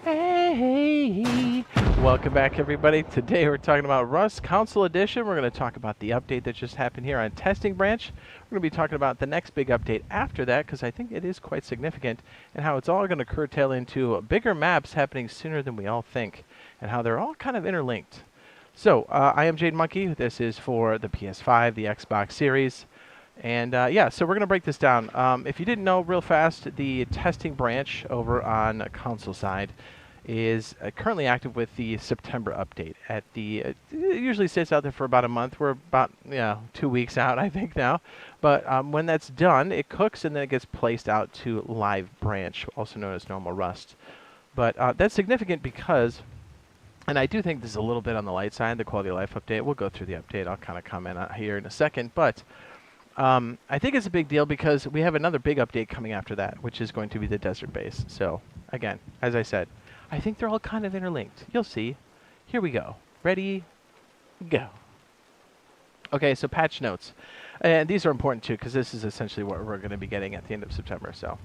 Hey, welcome back everybody. Today we're talking about Rust Console Edition. We're going to talk about the update that just happened here on Testing Branch. We're going to be talking about the next big update after that because I think it is quite significant, and how it's all going to curtail into bigger maps happening sooner than we all think, and how they're all kind of interlinked. So, I am Jade Monkey. This is for the PS5, the Xbox Series. And yeah, so we're going to break this down. If you didn't know, real fast, the testing branch over on console side is currently active with the September update. At the it usually sits out there for about a month. We're about 2 weeks out, I think now. But when that's done, it cooks and then it gets placed out to live branch, also known as normal Rust. But that's significant because, and I do think this is a little bit on the light side, the quality of life update. We'll go through the update. I'll kind of comment on here in a second, but. I think it's a big deal because we have another big update coming after that, which is going to be the desert base. So, again, as I said, I think they're all kind of interlinked. You'll see. Here we go. Ready? Go. Okay, so patch notes. And these are important too because this is essentially what we're going to be getting at the end of September. So,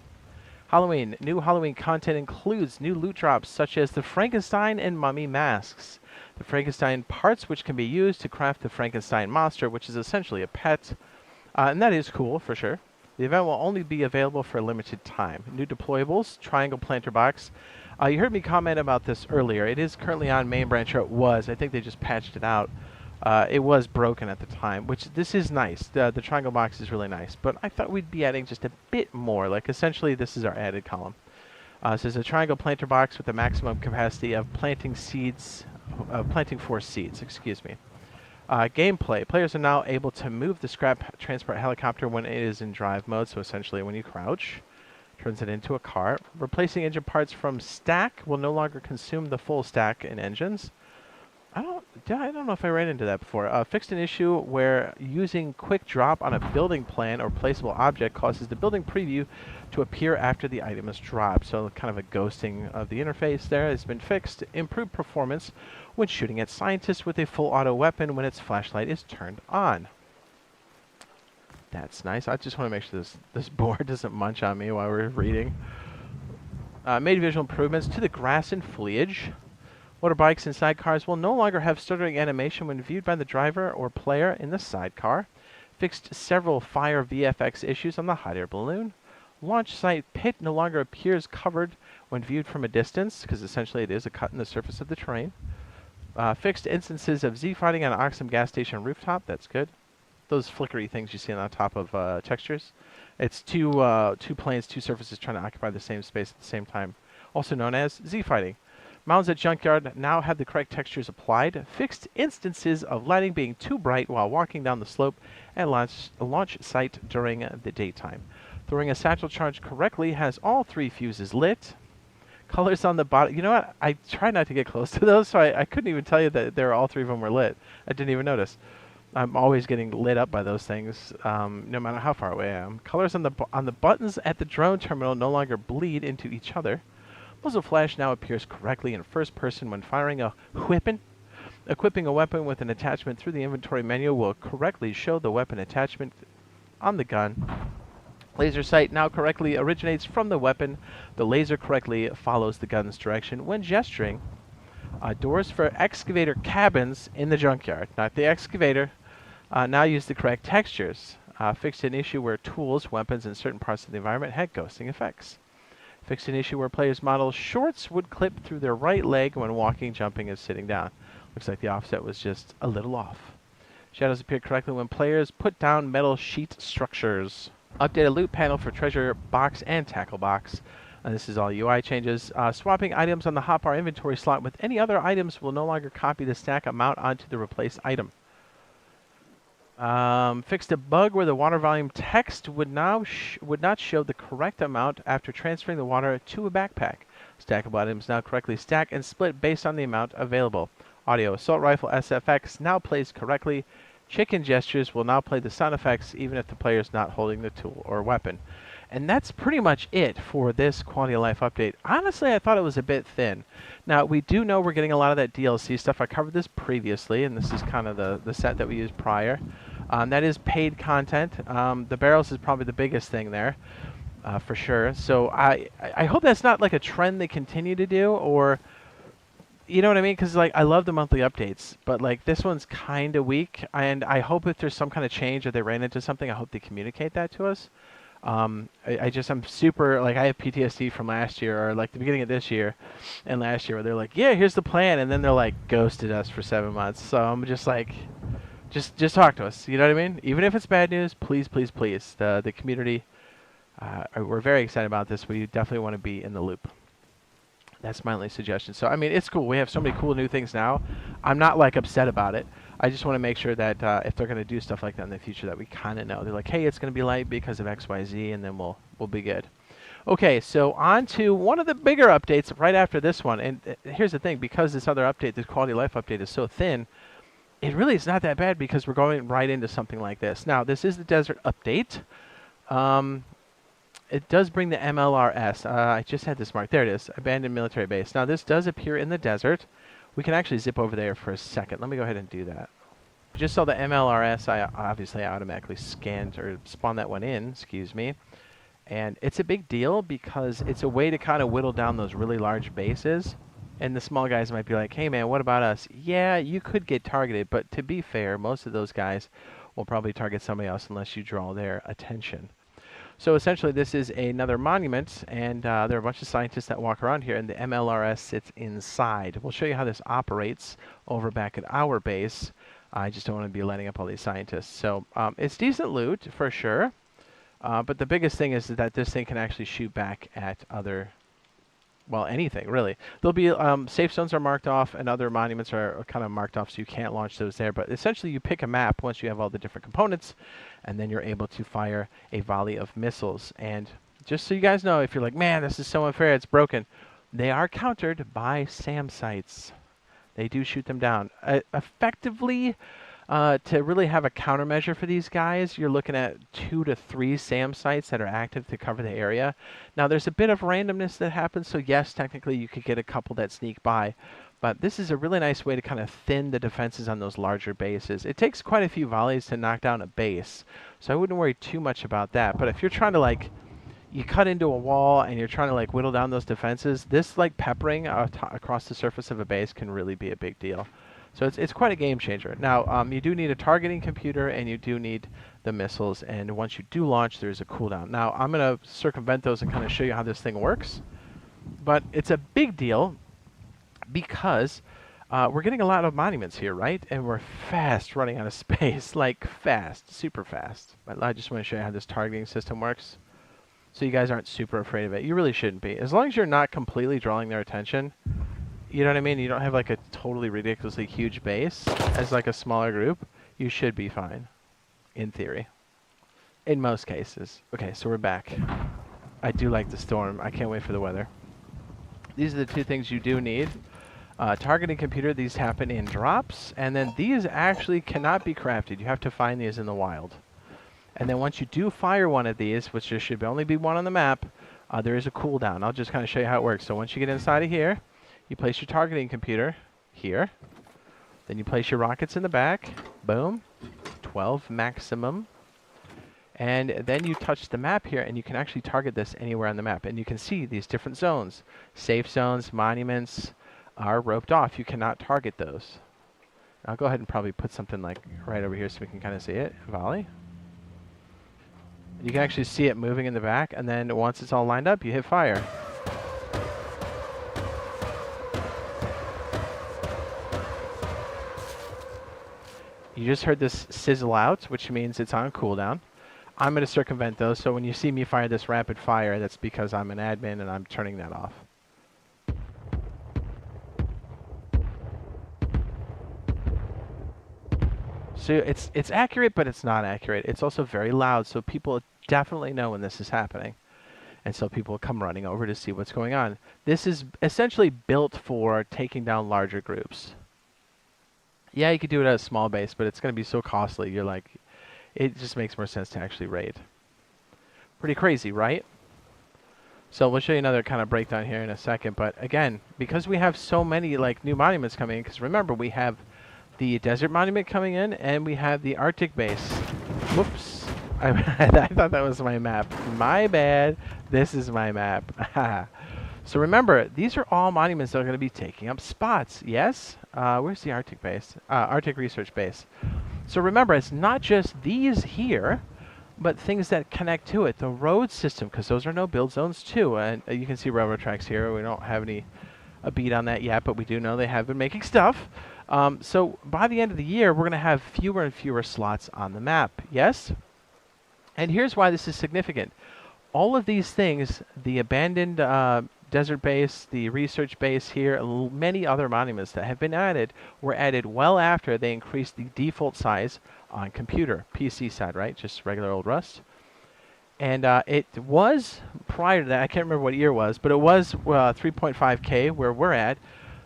Halloween. New Halloween content includes new loot drops such as the Frankenstein and Mummy masks. The Frankenstein parts which can be used to craft the Frankenstein monster, which is essentially a pet. And that is cool, for sure. The event will only be available for a limited time. New deployables, triangle planter box. You heard me comment about this earlier. It is currently on main branch, or it was. I think they just patched it out. It was broken at the time, which this is nice. The triangle box is really nice. But I thought we'd be adding just a bit more. Like, essentially, this is our added column. So there's a triangle planter box with a maximum capacity of planting 4 seeds, excuse me. Gameplay. Players are now able to move the scrap transport helicopter when it is in drive mode, so essentially when you crouch, turns it into a car. Replacing engine parts from stack will no longer consume the full stack in engines. I don't know if I ran into that before. Fixed an issue where using quick drop on a building plan or placeable object causes the building preview to appear after the item is dropped. So kind of a ghosting of the interface there has been fixed. Improved performance when shooting at scientists with a full auto weapon when its flashlight is turned on. That's nice. I just want to make sure this board doesn't munch on me while we're reading. Made visual improvements to the grass and foliage. Motorbikes and sidecars will no longer have stuttering animation when viewed by the driver or player in the sidecar. Fixed several fire VFX issues on the hot air balloon. Launch site pit no longer appears covered when viewed from a distance, because essentially it is a cut in the surface of the terrain. Fixed instances of Z-fighting on Oxum gas station rooftop. That's good. Those flickery things you see on top of textures. It's two planes, two surfaces trying to occupy the same space at the same time. Also known as Z-fighting. Mounds at Junkyard now have the correct textures applied. Fixed instances of lighting being too bright while walking down the slope at launch site during the daytime. Throwing a satchel charge correctly has all 3 fuses lit. Colors on the bottom. You know what? I tried not to get close to those, so I couldn't even tell you that all 3 of them were lit. I didn't even notice. I'm always getting lit up by those things, no matter how far away I am. Colors on the buttons at the drone terminal no longer bleed into each other. Muzzle flash now appears correctly in first person when firing a weapon. Equipping a weapon with an attachment through the inventory menu will correctly show the weapon attachment on the gun. Laser sight now correctly originates from the weapon. The laser correctly follows the gun's direction when gesturing. Doors for excavator cabins in the junkyard, not the excavator, now use the correct textures. Fixed an issue where tools, weapons, and certain parts of the environment had ghosting effects. Fixed an issue where players' model shorts would clip through their right leg when walking, jumping, and sitting down. Looks like the offset was just a little off. Shadows appear correctly when players put down metal sheet structures. Updated loot panel for treasure box and tackle box. This is all UI changes. Swapping items on the hotbar inventory slot with any other items will no longer copy the stack amount onto the replaced item. Fixed a bug where the water volume text would not show the correct amount after transferring the water to a backpack. Stackable items now correctly stack and split based on the amount available. Audio assault rifle SFX now plays correctly. Chicken gestures will now play the sound effects even if the player is not holding the tool or weapon. And that's pretty much it for this quality of life update. Honestly, I thought it was a bit thin. Now, we do know we're getting a lot of that DLC stuff. I covered this previously, and this is kind of the set that we used prior. That is paid content. The barrels is probably the biggest thing there. for sure. So I hope that's not like a trend they continue to do, or you know what I mean? Because like I love the monthly updates, but like this one's kind of weak, and I hope if there's some kind of change or they ran into something, I hope they communicate that to us. I'm super, like, I have PTSD from last year, or like the beginning of this year and last year, where they're like, yeah, here's the plan, and then they're like ghosted us for 7 months. So I'm just like, just talk to us. You know what I mean? Even if it's bad news, please, please, please. The community, we're very excited about this. We definitely want to be in the loop. That's my only suggestion. So, I mean, it's cool. We have so many cool new things now. I'm not, like, upset about it. I just want to make sure that if they're going to do stuff like that in the future, that we kind of know. They're like, hey, it's going to be light because of X, Y, Z, and then we'll be good. Okay, so on to one of the bigger updates right after this one. And here's the thing. Because this other update, this quality of life update, is so thin, it really is not that bad because we're going right into something like this. Now, this is the desert update. It does bring the MLRS. I just had this marked. There it is, abandoned military base. Now, this does appear in the desert. We can actually zip over there for a second. Let me go ahead and do that. Just saw the MLRS. I obviously automatically scanned or spawned that one in, excuse me. And it's a big deal because it's a way to kind of whittle down those really large bases. And the small guys might be like, hey, man, what about us? Yeah, you could get targeted, but to be fair, most of those guys will probably target somebody else unless you draw their attention. So essentially, this is another monument, and there are a bunch of scientists that walk around here, and the MLRS sits inside. We'll show you how this operates over back at our base. I just don't want to be lighting up all these scientists. So it's decent loot, for sure. But the biggest thing is that this thing can actually shoot back at other, well, anything, really. There'll be safe zones are marked off, and other monuments are kind of marked off, so you can't launch those there. But essentially, you pick a map once you have all the different components, and then you're able to fire a volley of missiles. And just so you guys know, if you're like, man, this is so unfair, it's broken, they are countered by SAM sites. They do shoot them down. Effectively, to really have a countermeasure for these guys, you're looking at 2 to 3 SAM sites that are active to cover the area. Now, there's a bit of randomness that happens, so yes, technically you could get a couple that sneak by. But this is a really nice way to kind of thin the defenses on those larger bases. It takes quite a few volleys to knock down a base, so I wouldn't worry too much about that. But if you're trying to, like, you cut into a wall and you're trying to, like, whittle down those defenses, this, like, peppering across the surface of a base can really be a big deal. So it's quite a game changer. Now, you do need a targeting computer, and you do need the missiles, and once you do launch, there's a cooldown. Now, I'm going to circumvent those and kind of show you how this thing works. But it's a big deal because we're getting a lot of monuments here, right? And we're fast running out of space, like fast, super fast. But I just want to show you how this targeting system works, so you guys aren't super afraid of it. You really shouldn't be. As long as you're not completely drawing their attention, you know what I mean? You don't have like a totally ridiculously huge base as like a smaller group, you should be fine, in theory. In most cases. Okay, so we're back. I do like the storm. I can't wait for the weather. These are the 2 things you do need. Targeting computer, these happen in drops, and then these actually cannot be crafted. You have to find these in the wild. And then once you do fire one of these, which there should only be one on the map, there is a cooldown. I'll just kind of show you how it works. So once you get inside of here, you place your targeting computer here. Then you place your rockets in the back. Boom. 12 maximum. And then you touch the map here, and you can actually target this anywhere on the map. And you can see these different zones. Safe zones, monuments are roped off. You cannot target those. I'll go ahead and probably put something like right over here so we can kind of see it. Volley. You can actually see it moving in the back, and then once it's all lined up, you hit fire. You just heard this sizzle out, which means it's on cooldown. I'm going to circumvent those, so when you see me fire this rapid fire, that's because I'm an admin and I'm turning that off. So it's accurate, but it's not accurate. It's also very loud, so people definitely know when this is happening. And so people come running over to see what's going on. This is essentially built for taking down larger groups. Yeah, you could do it at a small base, but it's going to be so costly. You're like, it just makes more sense to actually raid. Pretty crazy, right? So we'll show you another kind of breakdown here in a second. But again, because we have so many like new monuments coming in, because remember, we have the desert monument coming in, and we have the Arctic base. Whoops. I thought that was my map. My bad. This is my map. So remember, these are all monuments that are going to be taking up spots. Yes? Where's the Arctic base? Arctic Research Base. So remember, it's not just these here, but things that connect to it. The road system, because those are no build zones too. And you can see railroad tracks here. We don't have a beat on that yet, but we do know they have been making stuff. So by the end of the year, we're going to have fewer and fewer slots on the map. Yes? And here's why this is significant. All of these things, the abandoned desert base, the research base here, many other monuments that have been added, were added well after they increased the default size on computer, PC side, right? Just regular old Rust. And it was, prior to that, I can't remember what year it was, but it was 3.5K where we're at.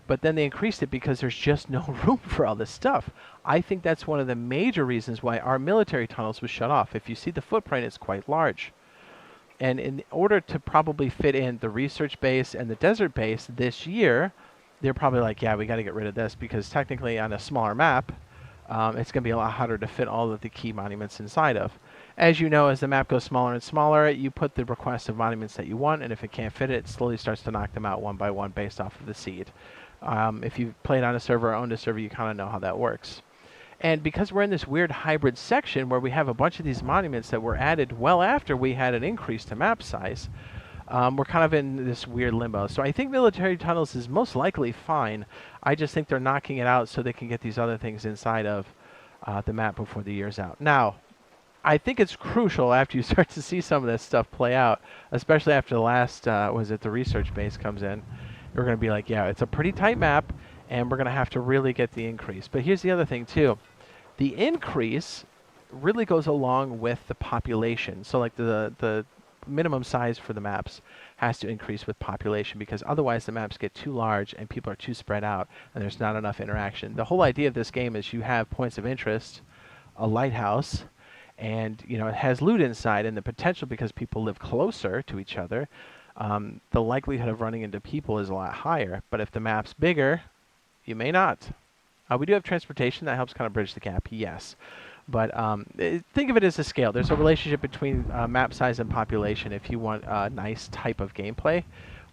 But then they increased it because there's just no room for all this stuff. I think that's one of the major reasons why our military tunnels was shut off. If you see the footprint, it's quite large. And in order to probably fit in the research base and the desert base this year, they're probably like, yeah, we got to get rid of this because technically on a smaller map, it's going to be a lot harder to fit all of the key monuments inside of. As you know, as the map goes smaller and smaller, you put the request of monuments that you want, and if it can't fit it, it slowly starts to knock them out one by one based off of the seed. If you've played on a server or owned a server, you kind of know how that works. And because we're in this weird hybrid section where we have a bunch of these monuments that were added well after we had an increase to map size, we're kind of in this weird limbo. So I think military tunnels is most likely fine. I just think they're knocking it out so they can get these other things inside of the map before the year's out. Now, I think it's crucial after you start to see some of this stuff play out, especially after the last, the research base comes in. We're going to be like, yeah, it's a pretty tight map, and we're going to have to really get the increase. But here's the other thing, too. The increase really goes along with the population. So, like, the minimum size for the maps has to increase with population because otherwise the maps get too large and people are too spread out and there's not enough interaction. The whole idea of this game is you have points of interest, a lighthouse, and, you know, it has loot inside, and the potential because people live closer to each other, the likelihood of running into people is a lot higher. But if the map's bigger, you may not. We do have transportation that helps kind of bridge the gap, yes. But think of it as a scale. There's a relationship between map size and population if you want a nice type of gameplay,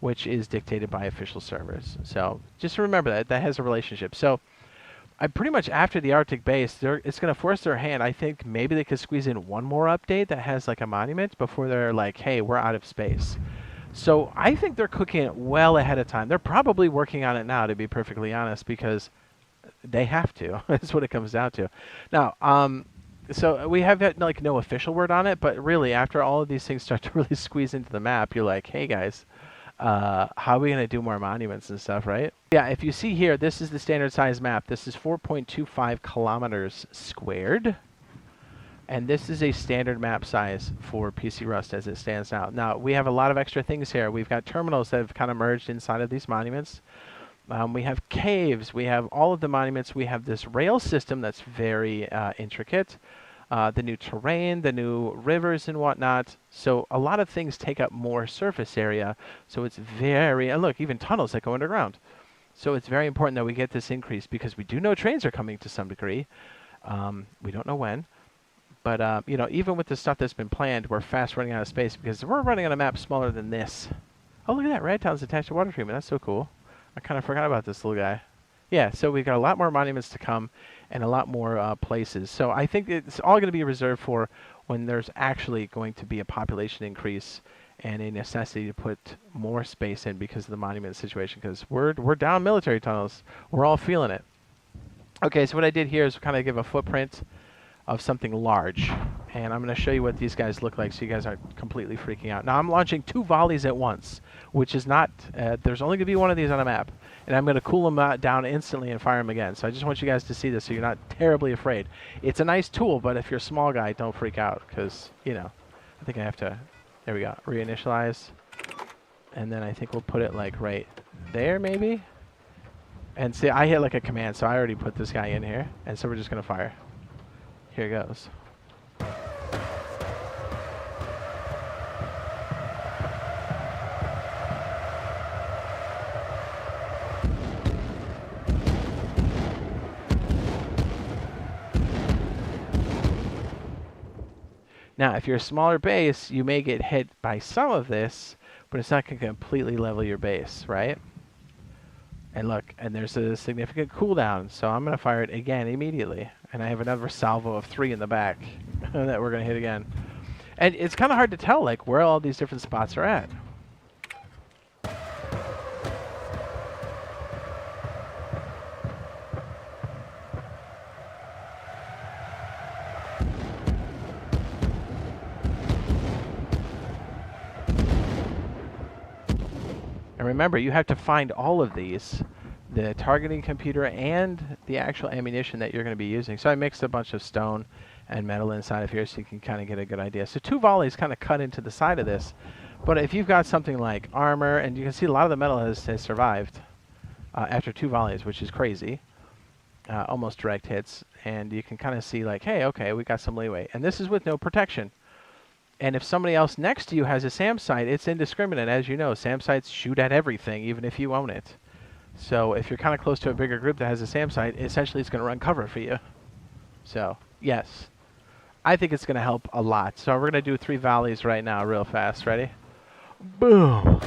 which is dictated by official servers. So just remember that has a relationship. So I pretty much after the Arctic base, it's going to force their hand. I think maybe they could squeeze in one more update that has like a monument before they're like, hey, we're out of space. So I think they're cooking it well ahead of time. They're probably working on it now, to be perfectly honest, because they have to. That's what it comes down to. Now, so we have had, like, no official word on it, but really after all of these things start to really squeeze into the map, you're like, hey guys, how are we going to do more monuments and stuff, right? Yeah, if you see here, this is the standard size map. This is 4.25 kilometers squared. And this is a standard map size for PC Rust as it stands now. Now, we have a lot of extra things here. We've got terminals that have kind of merged inside of these monuments. We have caves. We have all of the monuments. We have this rail system that's very intricate. The new terrain, the new rivers and whatnot. So a lot of things take up more surface area. So it's very, and look, even tunnels that go underground. So it's very important that we get this increase because we do know trains are coming to some degree. We don't know when. But, you know, even with the stuff that's been planned, we're fast running out of space because we're running on a map smaller than this. Oh, look at that. Radtown's attached to water treatment. That's so cool. I kind of forgot about this little guy. Yeah, so we've got a lot more monuments to come and a lot more places. So I think it's all going to be reserved for when there's actually going to be a population increase and a necessity to put more space in because of the monument situation, because we're down military tunnels. We're all feeling it. Okay, so what I did here is kind of give a footprint of something large, and I'm going to show you what these guys look like so you guys aren't completely freaking out. Now I'm launching 2 volleys at once, which is not, there's only going to be one of these on a map, and I'm going to cool them down instantly and fire them again. So I just want you guys to see this so you're not terribly afraid. It's a nice tool, but if you're a small guy, don't freak out because, you know, I think I have to, there we go, reinitialize, and then I think we'll put it like right there maybe. And see, I hit like a command, so I already put this guy in here, and so we're just going to fire. Here goes. Now, if you're a smaller base, you may get hit by some of this, but it's not going to completely level your base, right? And look, and there's a significant cooldown, so I'm going to fire it again immediately. And I have another salvo of 3 in the back that we're going to hit again. And it's kind of hard to tell, like, where all these different spots are at. And remember, you have to find all of these, the targeting computer and the actual ammunition that you're going to be using. So I mixed a bunch of stone and metal inside of here so you can kind of get a good idea. So 2 volleys kind of cut into the side of this. But if you've got something like armor, and you can see a lot of the metal has survived after 2 volleys, which is crazy. Almost direct hits. And you can kind of see like, hey, okay, we got some leeway. And this is with no protection. And if somebody else next to you has a SAM sight, it's indiscriminate. As you know, SAM sights shoot at everything, even if you own it. So if you're kind of close to a bigger group that has a SAM sight, essentially it's going to run cover for you. So, yes. I think it's going to help a lot. So we're going to do 3 volleys right now real fast. Ready? Boom.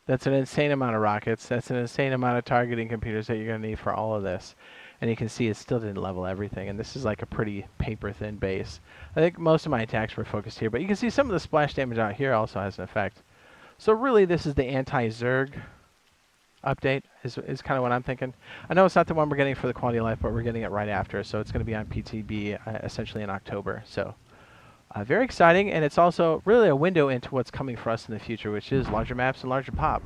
That's an insane amount of rockets. That's an insane amount of targeting computers that you're going to need for all of this. And you can see it still didn't level everything. And this is like a pretty paper-thin base. I think most of my attacks were focused here. But you can see some of the splash damage out here also has an effect. So really, this is the anti-Zerg update is kind of what I'm thinking. I know it's not the one we're getting for the quality of life, but we're getting it right after. So it's going to be on PTB essentially in October. So very exciting, and it's also really a window into what's coming for us in the future, which is larger maps and larger pop.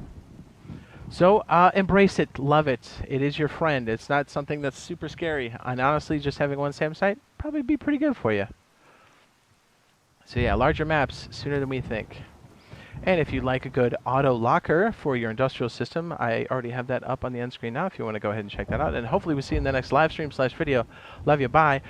So embrace it, love it. It is your friend. It's not something that's super scary. And honestly, just having one SAM site probably be pretty good for you. So yeah, larger maps sooner than we think. And if you'd like a good auto locker for your industrial system, I already have that up on the end screen now if you want to go ahead and check that out. And hopefully we'll see you in the next live stream /video. Love you, bye.